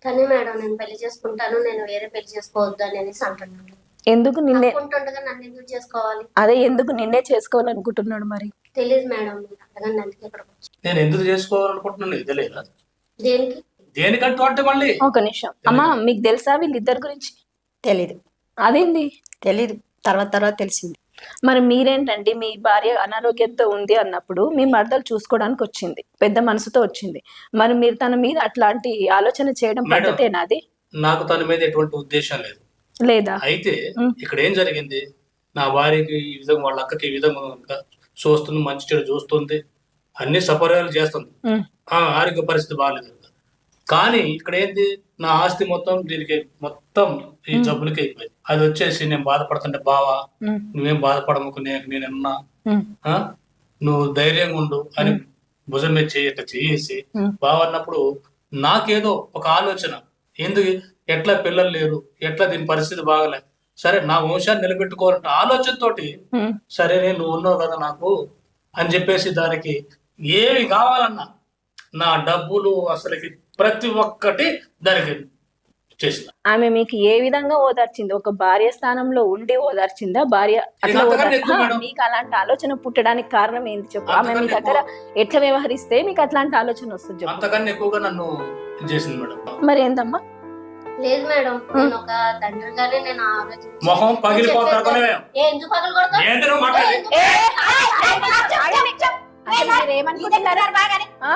కానీ మేడం నేను పెళ్లి చేసుకుంటాను, నేను వేరే పెళ్లి చేసుకోవద్దు అని అనేసి అంటున్నాడు. ఎందుకు నిన్నే అనుకుంటుండగా నన్ను ఎందుకు చేసుకోవాలి? అదే ఎందుకు నిన్నే చేసుకోవాలనుకుంటున్నాడు మరి? తెలియదు మేడం, అడగండి అందుకే ఇక్కడికి వచ్చి. నేను ఎందుకు చేసుకోవాలనుకుంటున్నాను ఇది తెలియదా? దేనికి? దేనికంటూ అంటే మళ్ళీ ఒక నిమిషం అమ్మా, మీకు తెలుసా వీళ్ళిద్దరి గురించి? తెలీదు. అదేంది తెలీదు, తర్వాత తెలిసింది. మరి మీరేంటండి, మీ భార్య అనారోగ్యంతో ఉంది అన్నప్పుడు మీ మరదలు చూసుకోవడానికి వచ్చింది, పెద్ద మనసుతో వచ్చింది. మరి మీరు తన మీద అట్లాంటి ఆలోచన చేయడం మేడం, పద్ధతేనా అది? నాకు తన మీద ఎటువంటి ఉద్దేశం లేదు. లేదా? అయితే ఇక్కడ ఏం జరిగింది, నా భార్యకి ఈ విధంగా వాళ్ళ అక్కకి ఈ విధంగా కనుక చూస్తుంది, మంచి చెడు చూస్తుంది, అన్ని సపర్యాలు చేస్తుంది, ఆరోగ్య పరిస్థితి బాగాలేదు. కానీ ఇక్కడ ఏంది, నా ఆస్తి మొత్తం దీనికి మొత్తం ఈ జబ్బులకి అయిపోయింది. అది వచ్చేసి నేను బాధపడుతుంటే, బావా నువ్వేం బాధపడముకు, నేనున్నా, నువ్వు ధైర్యంగా ఉండు అని భుజం మీద చేసి బావ అన్నప్పుడు నాకేదో ఒక ఆలోచన, ఎందుకు ఎట్లా పిల్లలు లేరు, ఎట్లా దీని పరిస్థితి బాగలే, సరే నా వంశాన్ని నిలబెట్టుకోవాలంటే ఆలోచనతోటి సరే నువ్వు ఉన్నావు కదా నాకు అని చెప్పేసి దానికి ఏమి కావాలన్నా నా డబ్బులు అసలుకి ప్రతి ఒక్కటి దానికి చేసిన. ఆమె మీకు ఏ విధంగా ఓదార్చింది? ఒక భార్య స్థానంలో ఉండి ఓదార్చిందా? భార్య అట్లా మీకు అలాంటి ఆలోచన పుట్టడానికి కారణం ఏంటి చెప్పు? ఆమె మీ దగ్గర ఎట్లా వ్యవహరిస్తే మీకు అట్లాంటి ఆలోచన వస్తుంది చెప్పు? అంతకన్నా ఎక్కువగా నన్ను చేసింది మేడం. మరి ఏందమ్మా? లేదు మేడం, నేను ఒక తండ్రిగానే నేను ఆలోచించి మొహం పగిలిపోతాను. ఎందుకు పగలు కొడతావు? ఏమనుకుంటున్నారా?